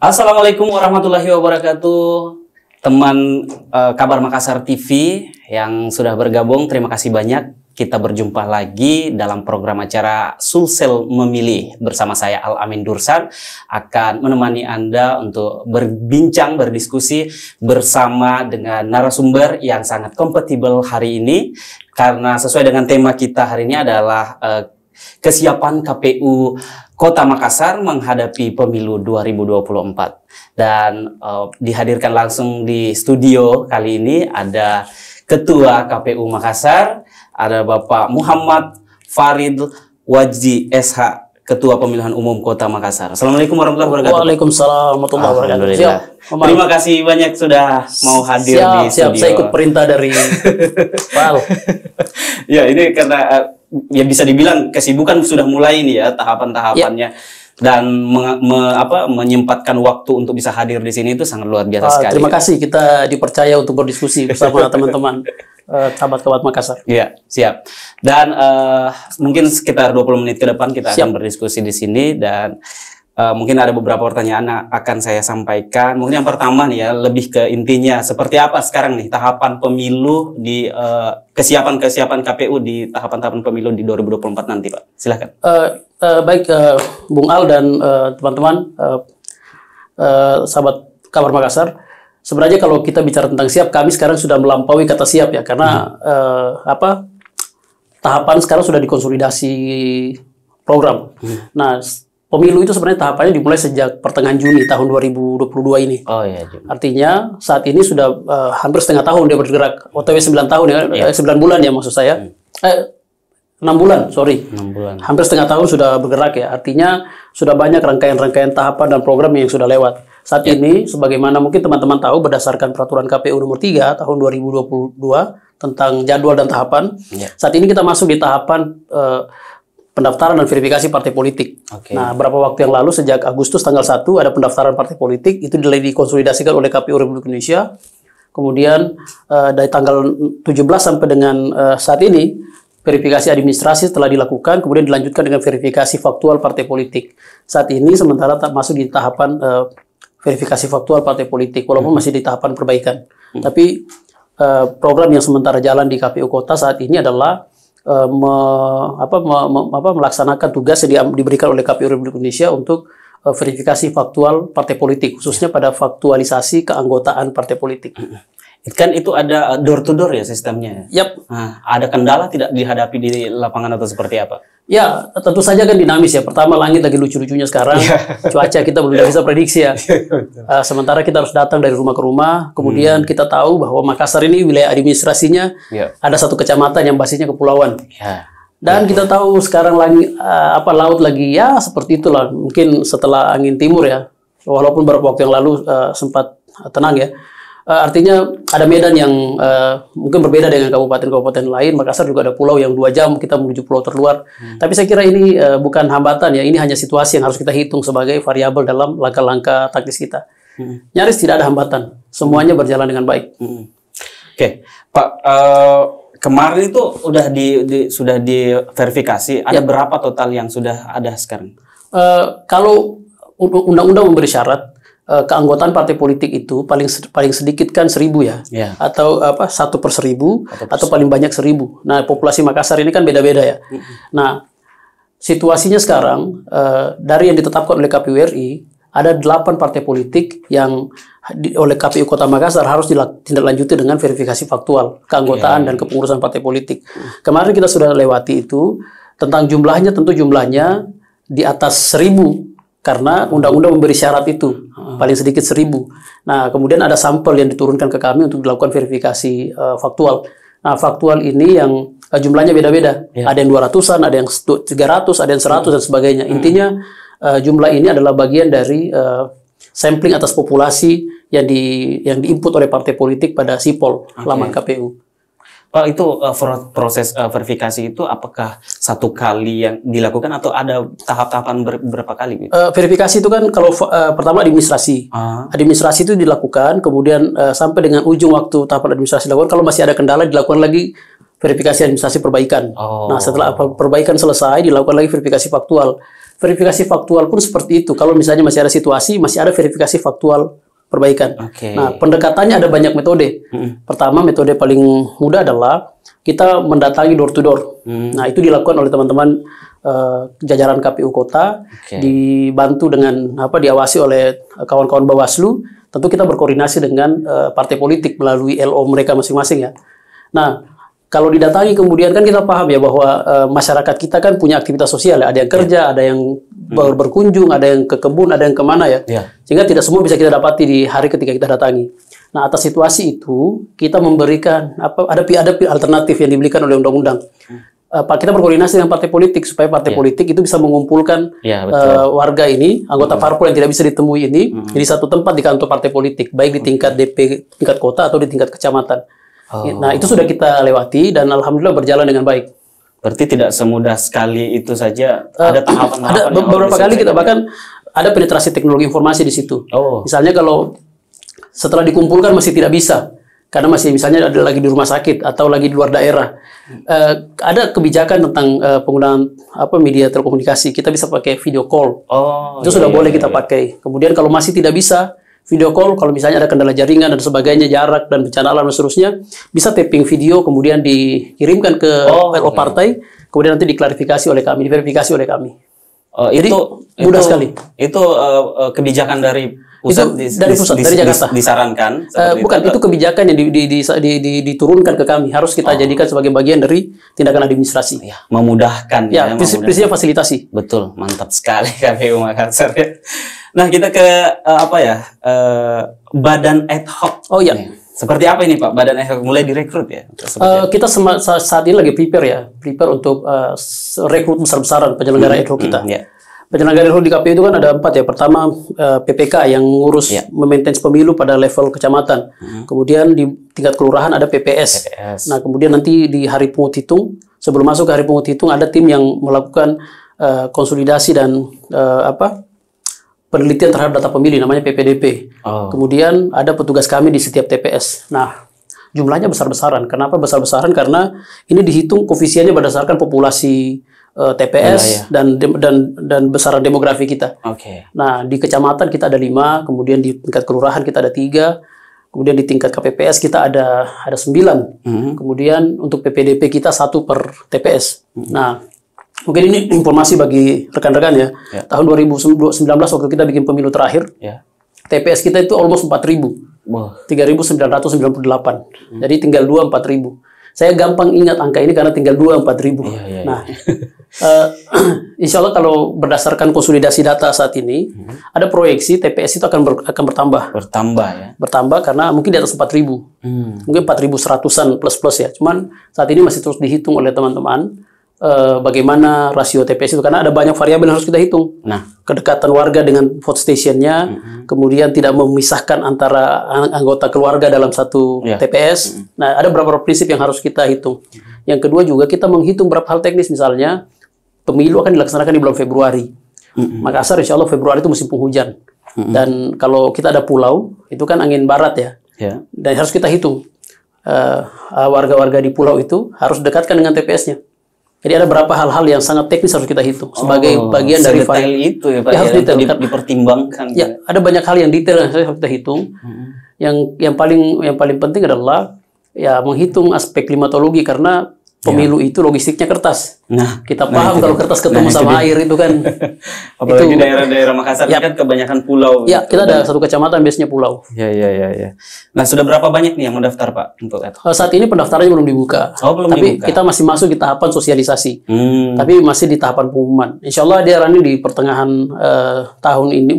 Assalamualaikum warahmatullahi wabarakatuh, teman Kabar Makassar TV yang sudah bergabung. Terima kasih banyak. Kita berjumpa lagi dalam program acara Sulsel Memilih bersama saya Al-Amin Dursan akan menemani Anda untuk berbincang, berdiskusi bersama dengan narasumber yang sangat kompatibel hari ini, karena sesuai dengan tema kita hari ini adalah kesiapan KPU Kota Makassar menghadapi pemilu 2024. Dan dihadirkan langsung di studio kali ini ada Ketua KPU Makassar, ada Bapak Muhammad Farid Wajdi SH, Ketua Pemilihan Umum Kota Makassar. Assalamualaikum warahmatullahi wabarakatuh. Waalaikumsalam warahmatullahi wabarakatuh. Terima kasih banyak sudah mau hadir di studio. Siap, saya ikut perintah dari Pak. Ya, ini karena ya bisa dibilang kesibukan sudah mulai nih ya tahapan-tahapannya. Dan menyempatkan waktu untuk bisa hadir di sini itu sangat luar biasa sekali. Terima kasih kita dipercaya untuk berdiskusi bersama teman-teman sahabat-sahabat Makassar. Iya, siap. Dan mungkin sekitar 20 menit ke depan kita akan berdiskusi di sini, dan mungkin ada beberapa pertanyaan yang akan saya sampaikan. Mungkin yang pertama nih ya, lebih ke intinya, seperti apa sekarang nih tahapan pemilu di kesiapan KPU di tahapan-tahapan pemilu di 2024 nanti, Pak. Silakan. Baik, Bung Al dan teman-teman sahabat Kabar Makassar. Sebenarnya kalau kita bicara tentang siap, kami sekarang sudah melampaui kata siap ya, karena tahapan sekarang sudah dikonsolidasi program. Nah, pemilu itu sebenarnya tahapannya dimulai sejak pertengahan Juni tahun 2022 ini. Oh iya, Juni. Artinya saat ini sudah hampir setengah tahun dia bergerak, OTW 9 tahun ya, 9 bulan ya maksud saya. 6 bulan, sorry. 6 bulan. Hampir setengah tahun sudah bergerak ya. Artinya sudah banyak rangkaian-rangkaian tahapan dan program yang sudah lewat. Saat ini, sebagaimana mungkin teman-teman tahu, berdasarkan peraturan KPU nomor 3 tahun 2022 tentang jadwal dan tahapan, saat ini kita masuk di tahapan pendaftaran dan verifikasi partai politik. Nah, beberapa waktu yang lalu, sejak Agustus tanggal 1, ada pendaftaran partai politik, itu dikonsolidasikan oleh KPU Republik Indonesia. Kemudian, dari tanggal 17 sampai dengan saat ini, verifikasi administrasi telah dilakukan, kemudian dilanjutkan dengan verifikasi faktual partai politik. Saat ini sementara masuk di tahapan verifikasi faktual partai politik, walaupun masih di tahapan perbaikan. Tapi program yang sementara jalan di KPU Kota saat ini adalah melaksanakan tugas yang diberikan oleh KPU Republik Indonesia untuk verifikasi faktual partai politik, khususnya pada faktualisasi keanggotaan partai politik. Kan itu ada door to door ya sistemnya. Nah, ada kendala tidak dihadapi di lapangan atau seperti apa? Ya, tentu saja kan dinamis ya. Pertama, langit lagi lucu-lucunya sekarang. Cuaca kita belum bisa prediksi ya. Sementara kita harus datang dari rumah ke rumah. Kemudian kita tahu bahwa Makassar ini wilayah administrasinya ada satu kecamatan yang basisnya kepulauan. Dan kita tahu sekarang laut lagi ya seperti itulah. Mungkin setelah angin timur ya. Walaupun beberapa waktu yang lalu sempat tenang ya. Artinya ada medan yang mungkin berbeda dengan kabupaten-kabupaten lain. Makassar juga ada pulau yang 2 jam kita menuju pulau terluar. Tapi saya kira ini bukan hambatan ya. Ini hanya situasi yang harus kita hitung sebagai variabel dalam langkah-langkah taktis kita. Nyaris tidak ada hambatan. Semuanya berjalan dengan baik. Oke, Pak. Kemarin itu sudah diverifikasi. Ada berapa total yang sudah ada sekarang? Kalau undang-undang memberi syarat, keanggotaan partai politik itu paling sedikit kan 1.000 ya, atau 1/1000 atau paling banyak 1.000. Nah, populasi Makassar ini kan beda-beda ya. Nah, situasinya sekarang dari yang ditetapkan oleh KPU RI ada 8 partai politik yang oleh KPU Kota Makassar harus ditindaklanjuti dengan verifikasi faktual keanggotaan dan kepengurusan partai politik. Kemarin kita sudah lewati itu. Tentang jumlahnya, tentu jumlahnya di atas 1.000. Karena undang-undang memberi syarat itu paling sedikit 1.000. Nah, kemudian ada sampel yang diturunkan ke kami untuk dilakukan verifikasi faktual. Nah, faktual ini yang jumlahnya beda-beda. Ada yang 200-an, ada yang 300, ada yang 100 dan sebagainya. Intinya jumlah ini adalah bagian dari sampling atas populasi yang diinput oleh partai politik pada SIPOL laman KPU. Pak, itu proses verifikasi itu apakah satu kali yang dilakukan atau ada tahap-tahapan berapa kali? Gitu? Verifikasi itu kan kalau pertama administrasi. Administrasi itu dilakukan, kemudian sampai dengan ujung waktu tahapan administrasi dilakukan. Kalau masih ada kendala dilakukan lagi verifikasi administrasi perbaikan. Nah, setelah perbaikan selesai dilakukan lagi verifikasi faktual. verifikasi faktual pun seperti itu. Kalau misalnya masih ada situasi, masih ada verifikasi faktual perbaikan. Nah, pendekatannya ada banyak metode. Pertama, metode paling mudah adalah kita mendatangi door to door. Nah, itu dilakukan oleh teman-teman jajaran KPU Kota, dibantu dengan diawasi oleh kawan-kawan Bawaslu. Tentu kita berkoordinasi dengan partai politik melalui LO mereka masing-masing ya. Nah, kalau didatangi kemudian kan kita paham ya bahwa masyarakat kita kan punya aktivitas sosial ya. Ada yang kerja, ada yang berkunjung, ada yang ke kebun, ada yang kemana ya. Sehingga tidak semua bisa kita dapati di hari ketika kita datangi. Nah, atas situasi itu kita memberikan ada alternatif yang diberikan oleh undang-undang. Kita berkoordinasi dengan partai politik supaya partai politik itu bisa mengumpulkan warga ini, anggota parpol yang tidak bisa ditemui ini di satu tempat di kantor partai politik, baik di tingkat DP tingkat kota atau di tingkat kecamatan. Nah, itu sudah kita lewati dan alhamdulillah berjalan dengan baik. Berarti tidak semudah sekali itu saja. Ada tahapan-tahapan. Ada beberapa kali kita bahkan ada penetrasi teknologi informasi di situ. Misalnya kalau setelah dikumpulkan masih tidak bisa, karena masih misalnya ada lagi di rumah sakit atau lagi di luar daerah. Ada kebijakan tentang penggunaan media telekomunikasi. Kita bisa pakai video call. Itu sudah boleh kita pakai. Kemudian kalau masih tidak bisa video call, kalau misalnya ada kendala jaringan dan sebagainya, jarak dan bencana alam dan seterusnya, bisa tapping video kemudian dikirimkan ke LO partai, kemudian nanti diklarifikasi oleh kami, diverifikasi oleh kami. Jadi mudah sekali. Itu kebijakan dari pusat, dari pusat, dari Jakarta. Disarankan? Bukan, itu kebijakan yang diturunkan ke kami. Harus kita jadikan sebagai bagian dari tindakan administrasi. Memudahkan. Ya, prinsipnya fasilitasi. Betul, mantap sekali KPU Makassar. Nah, kita ke badan ad hoc. Seperti apa ini Pak? Badan ad hoc mulai direkrut ya? Kita saat ini lagi prepare untuk rekrut besar-besaran penyelenggara ad hoc kita. Penyelenggara ad hoc di KPU itu kan ada 4 ya. Pertama PPK yang ngurus memaintain pemilu pada level kecamatan. Kemudian di tingkat kelurahan ada PPS. Nah, kemudian nanti di hari pungut hitung, sebelum masuk ke hari pungut hitung ada tim yang melakukan konsolidasi dan penelitian terhadap data pemilih, namanya PPDP. Kemudian ada petugas kami di setiap TPS. Nah, jumlahnya besar-besaran. Kenapa besar-besaran? Karena ini dihitung koefisiennya berdasarkan populasi TPS dan besaran demografi kita. Nah, di kecamatan kita ada 5, kemudian di tingkat kelurahan kita ada 3, kemudian di tingkat KPPS kita ada 9. Kemudian untuk PPDP kita 1 per TPS. Nah, mungkin ini informasi bagi rekan-rekan ya. Tahun 2019 waktu kita bikin pemilu terakhir, TPS kita itu almost 4.000. 3.998. Jadi tinggal 4.000. Saya gampang ingat angka ini karena tinggal 4.000. Nah, insya Allah kalau berdasarkan konsolidasi data saat ini, ada proyeksi TPS itu akan bertambah. Bertambah karena mungkin di atas 4.000. Mungkin 4.100-an plus-plus ya. Cuman saat ini masih terus dihitung oleh teman-teman. Bagaimana rasio TPS itu, karena ada banyak variabel yang harus kita hitung. Kedekatan warga dengan vote stationnya, kemudian tidak memisahkan antara anggota keluarga dalam satu TPS. Nah, ada beberapa prinsip yang harus kita hitung. Yang kedua juga kita menghitung beberapa hal teknis, misalnya pemilu akan dilaksanakan di bulan Februari. Makassar insya Allah Februari itu musim penghujan. Dan kalau kita ada pulau, itu kan angin barat ya. Dan harus kita hitung. Warga-warga di pulau itu harus dekatkan dengan TPS-nya. Jadi ada beberapa hal-hal yang sangat teknis harus kita hitung sebagai bagian dari detail itu ya Pak. Harus detail, dipertimbangkan. Ya, ada banyak hal yang detail yang harus kita hitung. Yang paling penting adalah menghitung aspek klimatologi, karena pemilu itu logistiknya kertas. Kita paham kalau kertas ketemu sama air itu kan. Apalagi daerah-daerah Makassar kan kebanyakan pulau. Ya, kita ada satu kecamatan biasanya pulau. Ya. Nah, sudah berapa banyak nih yang mendaftar Pak untuk ad hoc? Saat ini pendaftarannya belum dibuka. Tapi kita masih masuk di tahapan sosialisasi. Tapi masih di tahapan pengumuman. Insya Allah dia running di pertengahan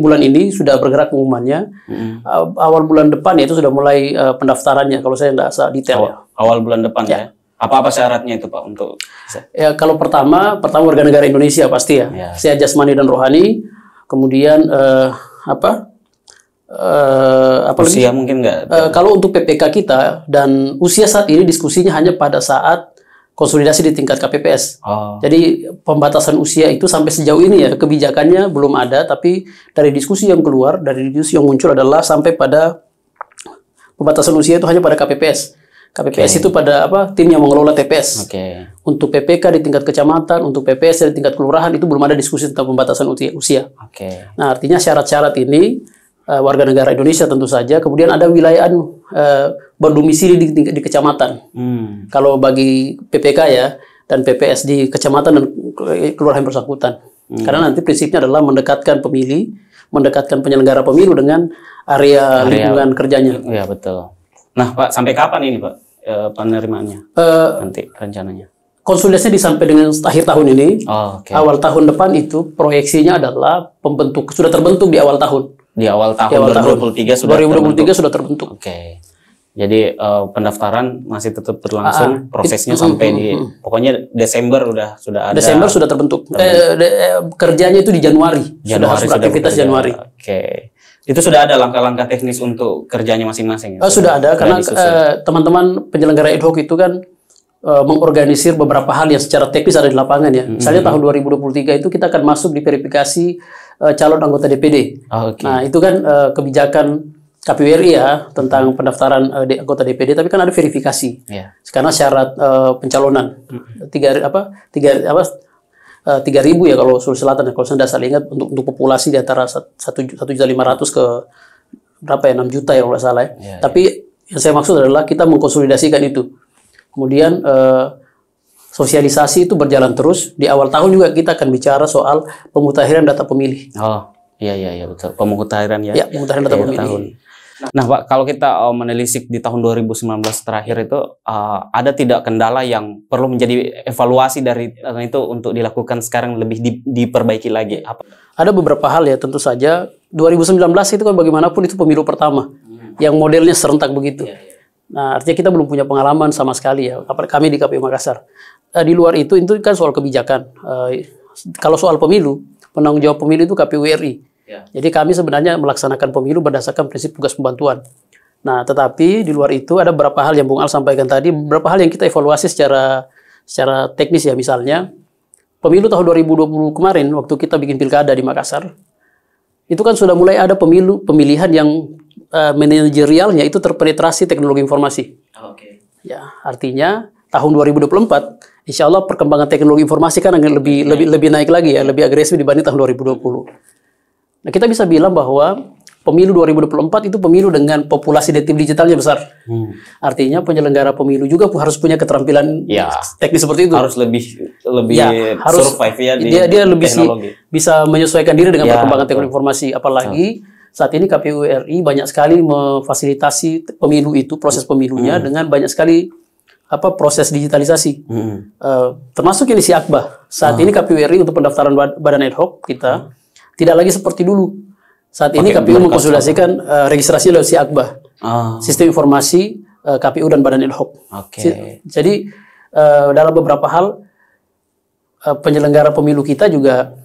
bulan ini sudah bergerak pengumumannya. Awal bulan depan itu sudah mulai pendaftarannya. Kalau saya tidak detail ya. Awal bulan depan ya. Apa syaratnya itu Pak untuk bisa? Ya, kalau pertama warga negara Indonesia pasti ya. Sehat jasmani dan rohani. Kemudian usia mungkin nggak? Kalau untuk PPK kita dan usia saat ini diskusinya hanya pada saat konsolidasi di tingkat KPPS. Jadi pembatasan usia itu sampai sejauh ini ya kebijakannya belum ada, tapi dari diskusi yang keluar, dari diskusi yang muncul adalah sampai pada pembatasan usia itu hanya pada KPPS. KPPS itu pada tim yang mengelola TPS. Untuk PPK di tingkat kecamatan, untuk PPS di tingkat kelurahan itu belum ada diskusi tentang pembatasan usia. Nah, artinya syarat-syarat ini warga negara Indonesia tentu saja. Kemudian ada wilayah berdomisili di kecamatan. Kalau bagi PPK ya dan PPS di kecamatan dan kelurahan bersangkutan. Karena nanti prinsipnya adalah mendekatkan pemilih, mendekatkan penyelenggara pemilu dengan area lingkungan kerjanya. Iya betul. Nah Pak, sampai kapan ini Pak penerimaannya? Nanti rencananya? Konsolidasinya sampai dengan akhir tahun ini. Awal tahun depan itu proyeksinya adalah sudah terbentuk di awal tahun. Di awal tahun 2023 sudah terbentuk. Jadi pendaftaran masih tetap berlangsung, prosesnya sampai di pokoknya Desember sudah ada. Desember sudah terbentuk. Kerjanya itu di Januari. Sudah beraktivitas Januari. Itu sudah ada langkah-langkah teknis untuk kerjanya masing-masing. Sudah ada karena teman-teman penyelenggara ad hoc itu kan mengorganisir beberapa hal yang secara teknis ada di lapangan ya. Misalnya tahun 2023 itu kita akan masuk di verifikasi calon anggota DPD. Nah, itu kan kebijakan KPU RI ya tentang pendaftaran anggota DPD, tapi kan ada verifikasi. Karena syarat pencalonan 3.000 ya kalau Sulawesi Selatan ya, kalau saya tidak salah ingat untuk populasi di antara 1.500.000 ke berapa ya 6 juta ya kalau tidak salah ya. Tapi yang saya maksud adalah kita mengkonsolidasikan itu. Kemudian sosialisasi itu berjalan terus. Di awal tahun juga kita akan bicara soal pemutakhiran data pemilih. Iya betul. Pemutakhiran ya. Ya, pemutakhiran data pemilih. Tahun. Nah Pak, kalau kita menelisik di tahun 2019 terakhir itu ada tidak kendala yang perlu menjadi evaluasi dari itu untuk dilakukan sekarang lebih diperbaiki lagi? Ada beberapa hal ya, tentu saja 2019 itu kan bagaimanapun itu pemilu pertama yang modelnya serentak begitu. Nah, artinya kita belum punya pengalaman sama sekali ya, kami di KPU Makassar. Di luar itu kan soal kebijakan. Kalau soal pemilu, penanggung jawab pemilu itu KPU RI. Jadi kami sebenarnya melaksanakan pemilu berdasarkan prinsip tugas pembantuan. Nah, tetapi di luar itu ada beberapa hal yang Bung Al sampaikan tadi, beberapa hal yang kita evaluasi secara teknis ya. Misalnya, pemilu tahun 2020 kemarin, waktu kita bikin pilkada di Makassar, itu kan sudah mulai ada pemilihan yang manajerialnya itu terpenetrasi teknologi informasi. Ya, artinya tahun 2024, insya Allah perkembangan teknologi informasi kan akan lebih naik lagi ya, lebih agresif dibanding tahun 2020. Nah, kita bisa bilang bahwa pemilu 2024 itu pemilu dengan populasi native digitalnya besar. Artinya penyelenggara pemilu juga harus punya keterampilan teknis seperti itu. Harus lebih harus survive ya di dia lebih teknologi. Bisa menyesuaikan diri dengan perkembangan teknologi informasi. Apalagi saat ini KPU RI banyak sekali memfasilitasi pemilu itu, proses pemilunya dengan banyak sekali proses digitalisasi. Termasuk ini si Akbah. Saat ini KPU RI untuk pendaftaran badan ad hoc kita tidak lagi seperti dulu. Saat ini KPU mengkonsolidasikan registrasi lewat si Akbah, sistem informasi KPU dan badan ad hoc. Jadi dalam beberapa hal penyelenggara pemilu kita juga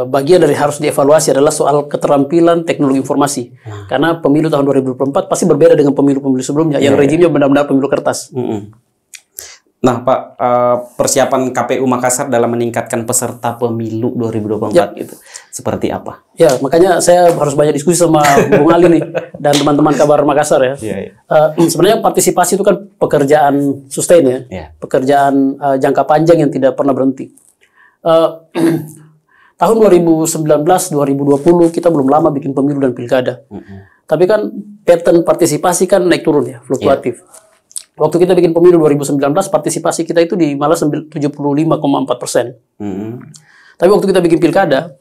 bagian dari harus dievaluasi adalah soal keterampilan teknologi informasi. Karena pemilu tahun 2024 pasti berbeda dengan pemilu-pemilu sebelumnya yang rejimnya benar-benar pemilu kertas. Nah Pak, persiapan KPU Makassar dalam meningkatkan peserta pemilu 2024 itu seperti apa? Ya, makanya saya harus banyak diskusi sama Bung Ali nih dan teman-teman Kabar Makassar ya. Sebenarnya partisipasi itu kan pekerjaan sustain ya, pekerjaan jangka panjang yang tidak pernah berhenti. Tahun 2019-2020 kita belum lama bikin pemilu dan pilkada. Tapi kan pattern partisipasi kan naik turun ya, fluktuatif. Waktu kita bikin pemilu 2019, partisipasi kita itu di malah 75,4%. Tapi waktu kita bikin pilkada,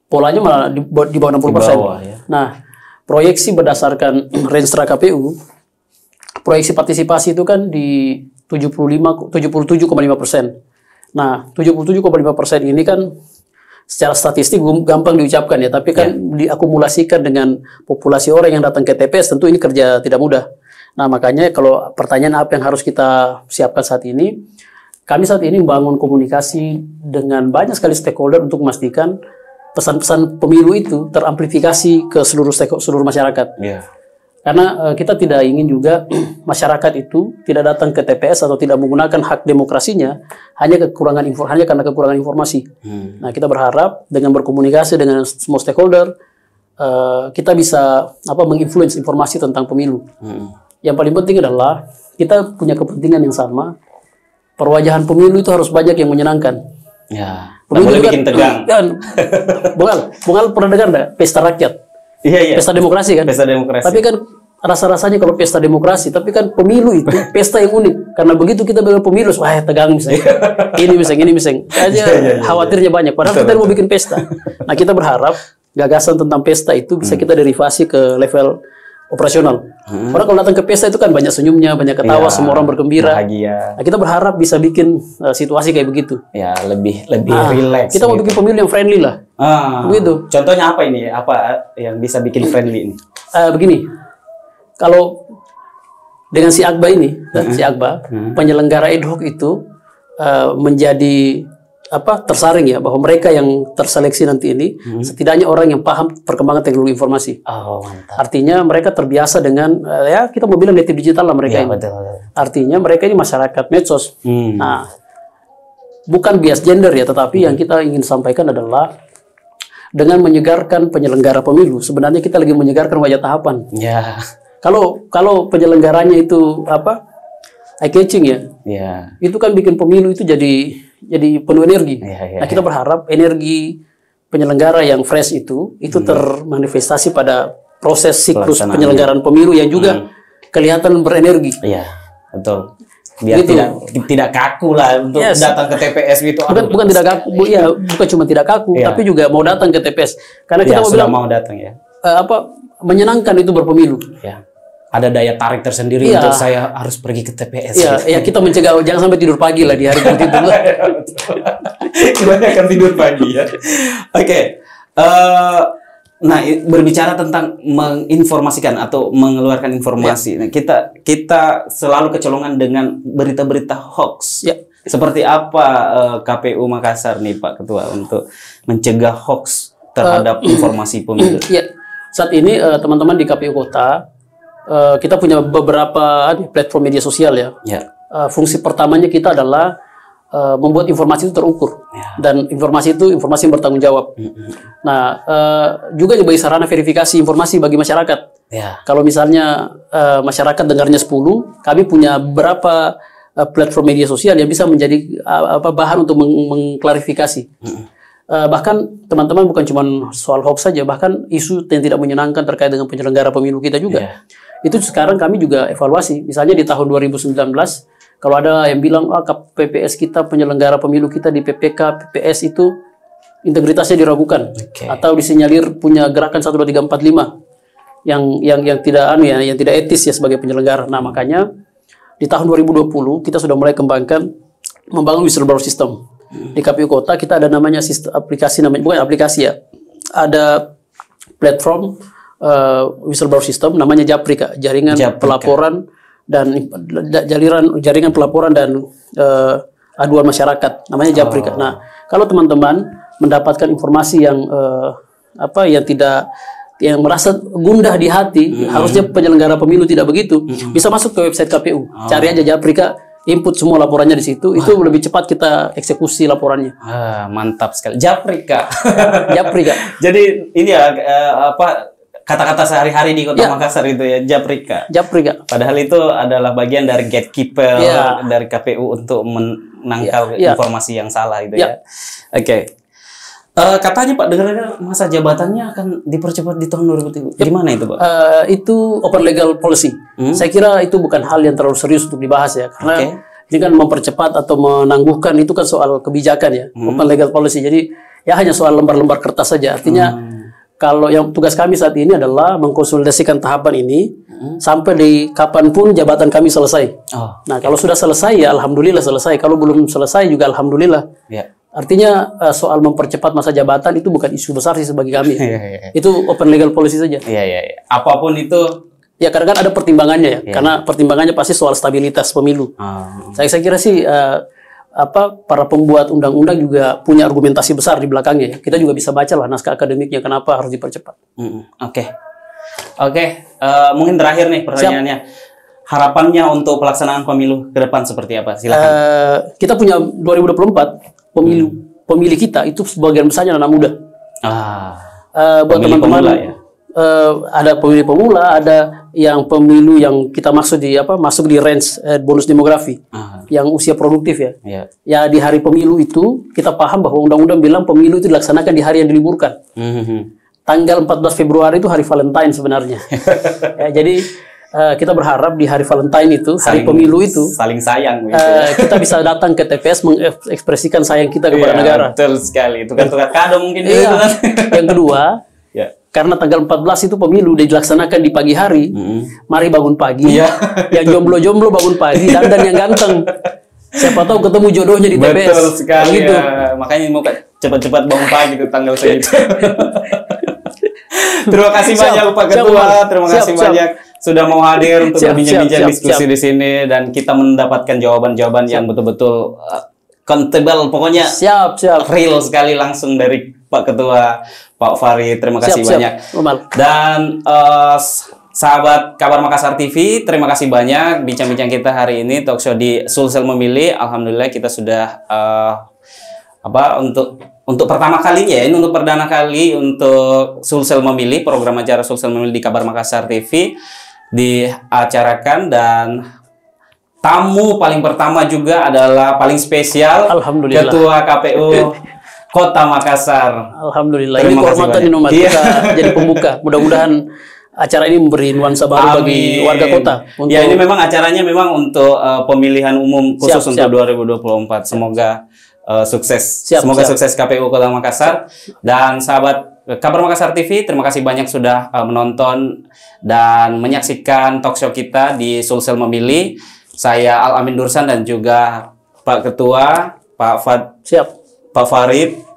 polanya malah di bawah 60%. Nah, proyeksi berdasarkan Renstra KPU, proyeksi partisipasi itu kan di 77,5%. Nah, 77,5% ini kan secara statistik gampang diucapkan ya, tapi kan diakumulasikan dengan populasi orang yang datang ke TPS, tentu ini kerja tidak mudah. Nah, makanya kalau pertanyaan apa yang harus kita siapkan saat ini, kami saat ini membangun komunikasi dengan banyak sekali stakeholder untuk memastikan pesan-pesan pemilu itu teramplifikasi ke seluruh masyarakat. Karena kita tidak ingin juga masyarakat itu tidak datang ke TPS atau tidak menggunakan hak demokrasinya hanya karena kekurangan informasi. Nah, kita berharap dengan berkomunikasi dengan semua stakeholder, kita bisa menginfluence informasi tentang pemilu. yang paling penting adalah kita punya kepentingan yang sama. Perwajahan pemilu itu harus banyak yang menyenangkan. Ya. Pemilu Boleh bikin tegang. Kan, Bungal pernah dengar nggak pesta rakyat? Iya. Pesta demokrasi kan? Pesta demokrasi. Tapi kan rasa-rasanya kalau pesta demokrasi, tapi kan pemilu itu pesta yang unik. Karena begitu kita bilang pemilu, wah tegang misalnya. ini miseng. Aja khawatirnya banyak. Padahal kita mau bikin pesta. Nah kita berharap gagasan tentang pesta itu bisa kita derivasi ke level operasional. Orang kalau datang ke pesta itu kan banyak senyumnya, banyak ketawa, semua orang bergembira. Bahagia. Nah, kita berharap bisa bikin situasi kayak begitu. Ya, lebih relax. Kita mau bikin pemilu yang friendly lah. Begitu. Contohnya apa ini? Apa yang bisa bikin friendly ini? Begini. Kalau dengan si Akbar ini, si Akbar, penyelenggara ad hoc itu menjadi tersaring ya, bahwa mereka yang terseleksi nanti ini setidaknya orang yang paham perkembangan teknologi informasi. Oh, mantap. Artinya mereka terbiasa dengan ya kita mau bilang native digital lah mereka ini. Betul. Artinya mereka ini masyarakat medsos. Nah, bukan bias gender ya, tetapi yang kita ingin sampaikan adalah dengan menyegarkan penyelenggara pemilu, sebenarnya kita lagi menyegarkan wajah tahapan. Ya. Kalau penyelenggaranya itu eye catching ya. Ya. Itu kan bikin pemilu itu jadi penuh energi. Nah, kita berharap energi penyelenggara yang fresh itu termanifestasi pada proses siklus penyelenggaraan pemilu yang juga kelihatan berenergi. Iya, betul. Biar gitu. tidak kaku lah untuk datang ke TPS gitu. Bukan tidak kaku, ya bukan cuma tidak kaku, tapi juga mau datang ke TPS. Karena kita mau datang ya. Menyenangkan itu berpemilu. Ya. Ada daya tarik tersendiri untuk saya harus pergi ke TPS. Iya, kita mencegah jangan sampai tidur pagi lah di hari itu. Kebanyakan tidur pagi ya. Oke. Nah, berbicara tentang menginformasikan atau mengeluarkan informasi. Nah, kita selalu kecolongan dengan berita-berita hoax. Ya. Seperti apa KPU Makassar nih Pak Ketua untuk mencegah hoax terhadap informasi pemilu? Ya. Saat ini teman-teman di KPU Kota kita punya beberapa platform media sosial ya. Fungsi pertamanya kita adalah membuat informasi itu terukur dan informasi itu informasi yang bertanggung jawab. Nah, juga sebagai sarana verifikasi informasi bagi masyarakat. Kalau misalnya masyarakat dengarnya 10, kami punya beberapa platform media sosial yang bisa menjadi bahan untuk mengklarifikasi. Bahkan teman-teman bukan cuma soal hoax saja, bahkan isu yang tidak menyenangkan terkait dengan penyelenggara pemilu kita juga. Itu sekarang kami juga evaluasi. Misalnya di tahun 2019, kalau ada yang bilang PPS kita, penyelenggara pemilu kita di PPK, PPS itu integritasnya diragukan atau disinyalir punya gerakan 1, 2, 3, 4, 5 yang tidak yang tidak etis ya sebagai penyelenggara. Nah, makanya di tahun 2020 kita sudah mulai membangun whistleblower system. Di KPU Kota kita ada namanya sistem aplikasi, bukan aplikasi ya, ada platform whistleblower system namanya Japrika, jaringan pelaporan dan jaringan pelaporan dan aduan masyarakat, namanya Japrika. Nah, kalau teman-teman mendapatkan informasi yang yang merasa gundah di hati, harusnya penyelenggara pemilu tidak begitu, bisa masuk ke website KPU, cari aja Japrika, input semua laporannya di situ, itu lebih cepat kita eksekusi laporannya. Mantap sekali. Japrika. Japrika. Jadi ini ya kata-kata sehari-hari di Kota Makassar itu ya, Japrika. Japrika. Padahal itu adalah bagian dari gatekeeper dari KPU untuk menangkal informasi yang salah itu ya. Oke. Katanya Pak, dengar-dengar masa jabatannya akan dipercepat di tahun 2020. Gimana itu Pak? Itu open legal policy. Saya kira itu bukan hal yang terlalu serius untuk dibahas ya, karena ini kan mempercepat atau menangguhkan itu kan soal kebijakan ya, open legal policy. Jadi ya hanya soal lembar-lembar kertas saja. Artinya kalau yang tugas kami saat ini adalah mengkonsolidasikan tahapan ini sampai di kapanpun jabatan kami selesai. Nah, kalau sudah selesai ya alhamdulillah selesai. Kalau belum selesai juga alhamdulillah. Artinya soal mempercepat masa jabatan itu bukan isu besar sih bagi kami. Itu open legal policy saja. Apapun itu. Ya kadang-kadang ada pertimbangannya ya. Karena pertimbangannya pasti soal stabilitas pemilu. Saya kira sih para pembuat undang-undang juga punya argumentasi besar di belakangnya ya. Kita juga bisa baca lah naskah akademiknya kenapa harus dipercepat. Oke. Mungkin terakhir nih pertanyaannya. Harapannya untuk pelaksanaan pemilu ke depan seperti apa? Silakan. Kita punya 2024 pemilih kita itu sebagian besarnya anak muda. Buat teman-teman ada pemilih pemula, ada yang pemilu yang kita maksud di masuk di range bonus demografi, yang usia produktif ya. Ya di hari pemilu itu kita paham bahwa undang-undang bilang pemilu itu dilaksanakan di hari yang diliburkan. Tanggal 14 Februari itu hari Valentine sebenarnya. Ya, jadi kita berharap di hari Valentine itu, hari pemilu itu, saling sayang. Kita bisa datang ke TPS mengekspresikan sayang kita kepada negara. Betul sekali. Itu kan tukar kado mungkin. Yang kedua, karena tanggal 14 itu pemilu dilaksanakan di pagi hari, mari bangun pagi. Yang jomblo-jomblo bangun pagi, dandan yang ganteng. Siapa tahu ketemu jodohnya di TPS. Betul sekali. Gitu. Makanya mau cepat-cepat bangun pagi itu tanggal segitu. Terima kasih banyak Pak Ketua. Terima kasih banyak sudah mau hadir untuk berbincang-bincang diskusi di sini, dan kita mendapatkan jawaban-jawaban yang betul-betul countable, pokoknya real sekali langsung dari Pak Ketua, Pak Farid. Terima kasih banyak. Dan sahabat Kabar Makassar TV, terima kasih banyak bincang-bincang kita hari ini, talk show di Sulsel Memilih. Alhamdulillah kita sudah untuk pertama kalinya ini untuk perdana kali untuk Sulsel Memilih, program acara Sulsel Memilih di Kabar Makassar TV diacarakan, dan tamu paling pertama juga adalah paling spesial, Ketua KPU Kota Makassar. Alhamdulillah. Ini kehormatan Inomat kita jadi pembuka. Mudah-mudahan acara ini memberi nuansa baru bagi warga kota. Ya, ini memang acaranya memang untuk pemilihan umum khusus untuk 2024. Semoga sukses. Semoga sukses KPU Kota Makassar. Dan sahabat Kabar Makassar TV, terima kasih banyak sudah menonton dan menyaksikan talk show kita di Sulsel Memilih. Saya Al-Amin Dursan dan juga Pak Ketua, Pak Farid.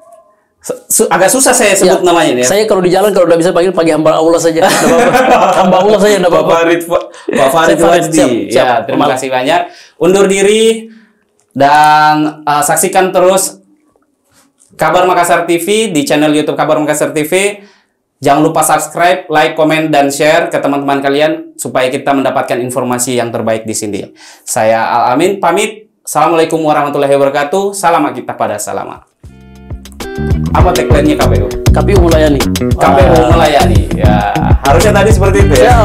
Agak susah saya sebut namanya ya. Saya kalau di jalan kalau udah bisa panggil hamba Allah saja. Hamba Allah saja enggak apa-apa. Pak Farid Wajdi. Ya, terima kasih banyak. Undur diri dan saksikan terus Kabar Makassar TV di channel YouTube Kabar Makassar TV. Jangan lupa subscribe, like, komen, dan share ke teman-teman kalian supaya kita mendapatkan informasi yang terbaik di sini. Saya Al-Amin pamit. Assalamualaikum warahmatullahi wabarakatuh. Salam kita pada salama. Apa tagline-nya KPU? KPU melayani. KPU melayani. Ya, harusnya tadi seperti itu ya.